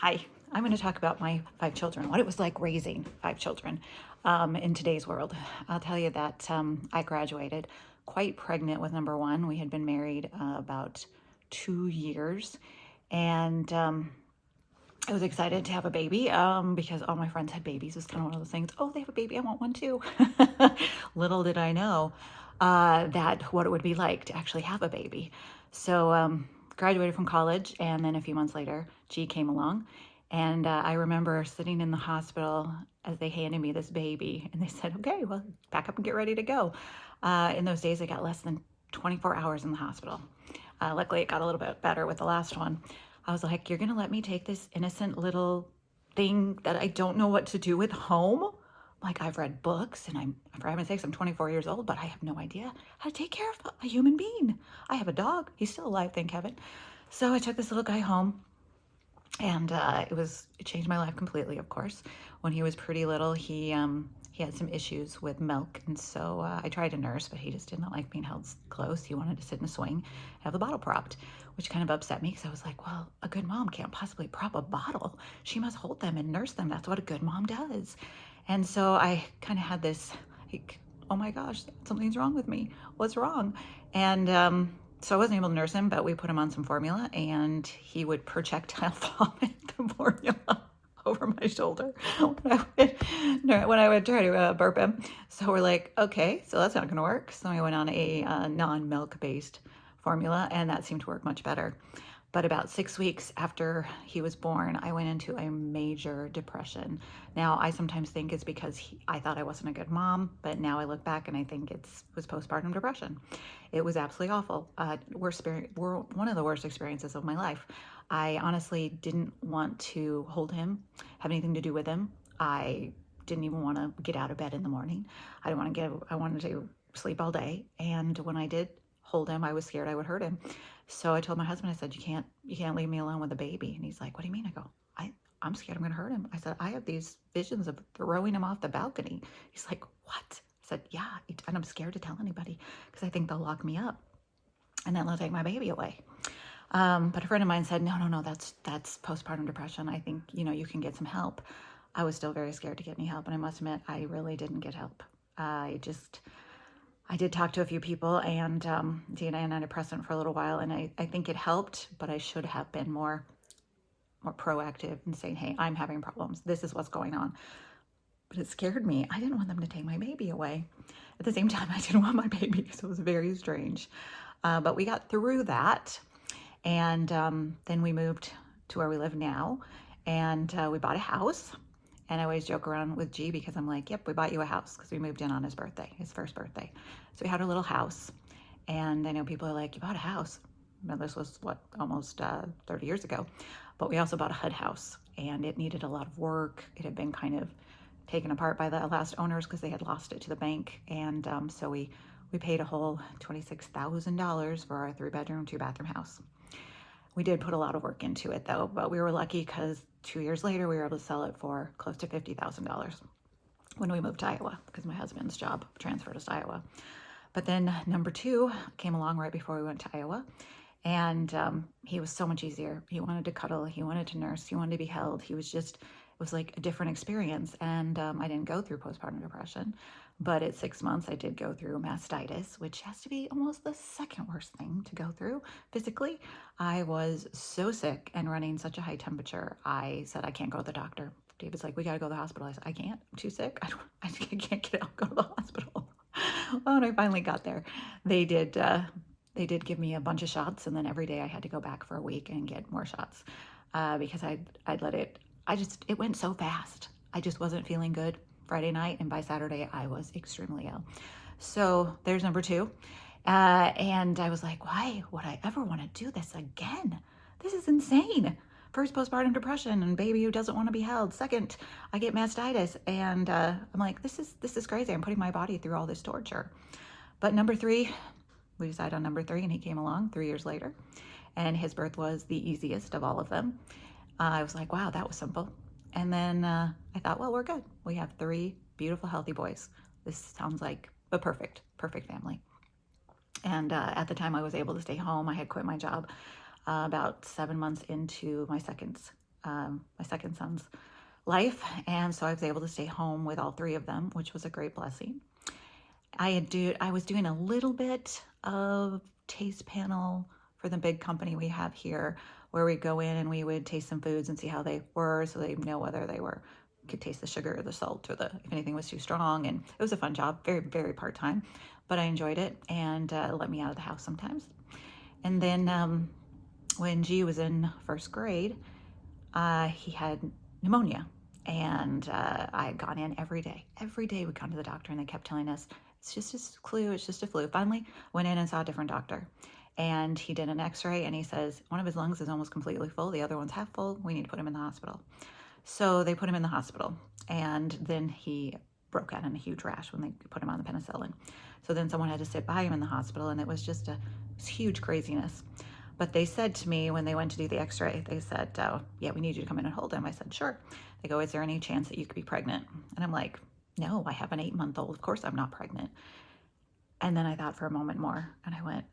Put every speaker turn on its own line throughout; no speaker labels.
Hi, I'm going to talk about my 5 children, what it was like raising 5 children in today's world. I'll tell you that I graduated quite pregnant with number one. We had been married about 2 years, and I was excited to have a baby because all my friends had babies. It was kind of one of those things. Oh, they have a baby. I want one too. Little did I know that what it would be like to actually have a baby. So graduated from college, and then a few months later, G came along, and I remember sitting in the hospital as they handed me this baby, and they said, "Okay, well, pack up and get ready to go." In those days, I got less than 24 hours in the hospital. Luckily, it got a little bit better with the last one. I was like, "You're going to let me take this innocent little thing that I don't know what to do with home?" Like, I've read books, and for heaven's sakes, I'm 24 years old, but I have no idea how to take care of a human being. I have a dog. He's still alive, thank heaven. So I took this little guy home, and it changed my life completely. Of course, when he was pretty little, he had some issues with milk, and so I tried to nurse, but he just didn't like being held close. He wanted to sit in a swing, have the bottle propped, which kind of upset me because I was like, well, a good mom can't possibly prop a bottle. She must hold them and nurse them. That's what a good mom does. And so I kind of had this, like, oh my gosh, something's wrong with me. What's wrong? And so I wasn't able to nurse him, but we put him on some formula, and he would projectile vomit the formula over my shoulder when I would try to burp him. So we're like, okay, so that's not going to work. So I went on a non-milk based formula, and that seemed to work much better. But about 6 weeks after he was born, I went into a major depression. Now, I sometimes think it's because I thought I wasn't a good mom, but now I look back and I think it was postpartum depression. It was absolutely awful. Were one of the worst experiences of my life. I honestly didn't want to hold him, have anything to do with him. I didn't even want to get out of bed in the morning. I wanted to sleep all day. And when I did hold him, I was scared I would hurt him. So I told my husband, I said, you can't leave me alone with a baby. And he's like, what do you mean? I go, I'm scared I'm going to hurt him. I said, I have these visions of throwing him off the balcony. He's like, what? I said, yeah. And I'm scared to tell anybody because I think they'll lock me up and then they'll take my baby away. But a friend of mine said, no, that's postpartum depression. I think, you can get some help. I was still very scared to get any help. And I must admit, I really didn't get help. I did talk to a few people, and Dana and antidepressant for a little while, and I think it helped, but I should have been more proactive in saying, hey, I'm having problems. This is what's going on. But it scared me. I didn't want them to take my baby away. At the same time, I didn't want my baby, so it was very strange. But we got through that, and then we moved to where we live now, and we bought a house. And I always joke around with G because I'm like, yep, we bought you a house because we moved in on his first birthday. So we had a little house. And I know people are like, you bought a house. Now, this was almost 30 years ago. But we also bought a HUD house, and it needed a lot of work. It had been kind of taken apart by the last owners because they had lost it to the bank. And so we paid a whole $26,000 for our 3-bedroom, 2-bathroom house. We did put a lot of work into it, though, but we were lucky because 2 years later, we were able to sell it for close to $50,000 when we moved to Iowa because my husband's job transferred us to Iowa. But then number two came along right before we went to Iowa, and he was so much easier. He wanted to cuddle, he wanted to nurse, he wanted to be held. It was like a different experience, and I didn't go through postpartum depression, but at 6 months, I did go through mastitis, which has to be almost the second worst thing to go through physically. I was so sick and running such a high temperature. I said, I can't go to the doctor. David's like, we got to go to the hospital. I said, I can't. I'm too sick. I can't get out, go to the hospital. Well, when I finally got there, they did give me a bunch of shots, and then every day I had to go back for a week and get more shots because I'd let it. It went so fast. I just wasn't feeling good Friday night, and by Saturday I was extremely ill. So there's number two. And I was like, why would I ever want to do this again? This is insane. First, postpartum depression and baby who doesn't want to be held. Second, I get mastitis, and I'm like, this is crazy. I'm putting my body through all this torture. But number three, we decided on number three, and he came along 3 years later, and his birth was the easiest of all of them. I was like, wow, that was simple. And then I thought, well, we're good. We have 3 beautiful, healthy boys. This sounds like a perfect family. And at the time I was able to stay home. I had quit my job about 7 months into my second my second son's life. And so I was able to stay home with all three of them, which was a great blessing. I was doing a little bit of taste panel for the big company we have here, where we go in and we would taste some foods and see how they were, so they know whether they were could taste the sugar or the salt or the if anything was too strong. And it was a fun job, very very part time, but I enjoyed it, and it let me out of the house sometimes. And then when G was in first grade, he had pneumonia. And I had gone in every day. Every day we'd gone to the doctor, and they kept telling us, it's just a flu, it's just a flu. Finally, went in and saw a different doctor. And he did an x-ray, and he says, one of his lungs is almost completely full. The other one's half full. We need to put him in the hospital. So they put him in the hospital. And then he broke out in a huge rash when they put him on the penicillin. So then someone had to sit by him in the hospital, and it was just a huge craziness. But they said to me when they went to do the x-ray, they said, yeah, we need you to come in and hold him. I said, sure. They go, is there any chance that you could be pregnant? And I'm like, no, I have an 8-month-old. Of course I'm not pregnant. And then I thought for a moment more, and I went,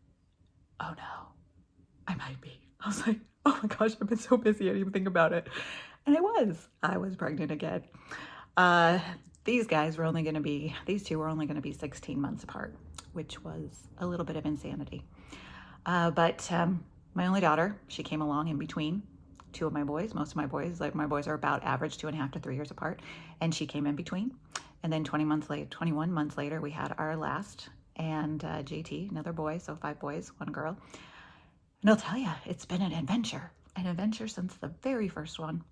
oh no, I might be. I was like, oh my gosh, I've been so busy, I didn't even think about it. And I was pregnant again. These two were only going to be 16 months apart, which was a little bit of insanity. But my only daughter, she came along in between two of my boys. Most of my boys are about average 2.5 to 3 years apart, and she came in between. And then 21 months later, we had our last, and JT, another boy, so 5 boys, 1 girl. And I'll tell you, it's been an adventure since the very first one,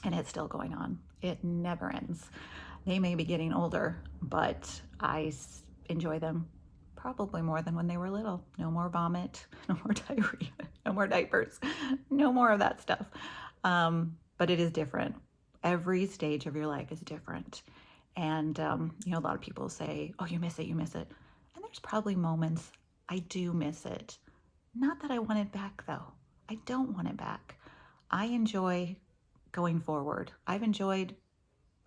and it's still going on. It never ends. They may be getting older, but I enjoy them probably more than when they were little. No more vomit, no more diarrhea, no more diapers, no more of that stuff. But it is different. Every stage of your life is different. And, a lot of people say, oh, you miss it. And there's probably moments I do miss it. Not that I want it back, though. I don't want it back. I enjoy going forward. I've enjoyed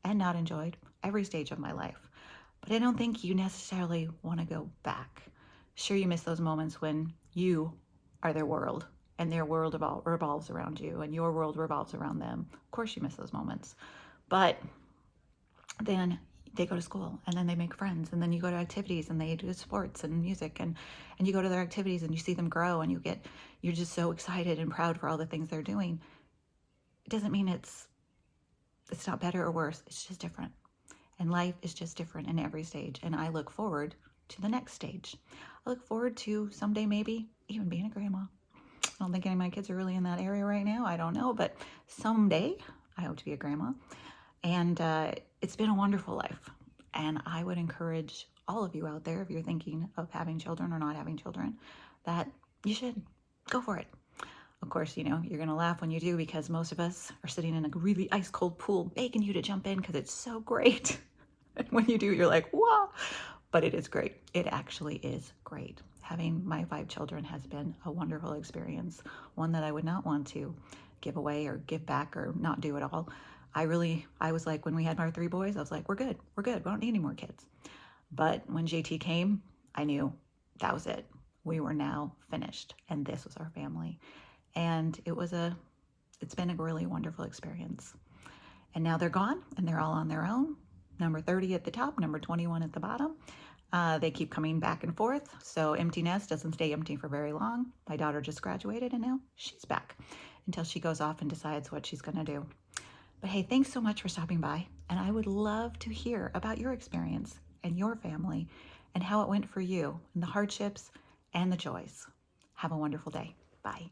and not enjoyed every stage of my life. But I don't think you necessarily want to go back. Sure, you miss those moments when you are their world and their world revolves around you and your world revolves around them. Of course you miss those moments. But then they go to school, and then they make friends, and then you go to activities, and they do sports and music, and you go to their activities and you see them grow, and you're just so excited and proud for all the things they're doing. It doesn't mean it's not better or worse. It's just different. And life is just different in every stage. And I look forward to the next stage. I look forward to someday maybe even being a grandma. I don't think any of my kids are really in that area right now. I don't know. But someday I hope to be a grandma. And it's been a wonderful life. And I would encourage all of you out there, if you're thinking of having children or not having children, that you should go for it. Of course, you're going to laugh when you do, because most of us are sitting in a really ice cold pool begging you to jump in because it's so great. And when you do, you're like, wow. But it is great. It actually is great. Having my 5 children has been a wonderful experience, one that I would not want to give away or give back or not do at all. I was like, when we had our 3 boys, I was like, we're good. We don't need any more kids. But when JT came, I knew that was it. We were now finished, and this was our family. And it's been a really wonderful experience. And now they're gone, and they're all on their own. Number 30 at the top, number 21 at the bottom. They keep coming back and forth, so empty nest doesn't stay empty for very long. My daughter just graduated, and now she's back until she goes off and decides what she's going to do. But hey, thanks so much for stopping by, and I would love to hear about your experience and your family and how it went for you, and the hardships and the joys. Have a wonderful day. Bye.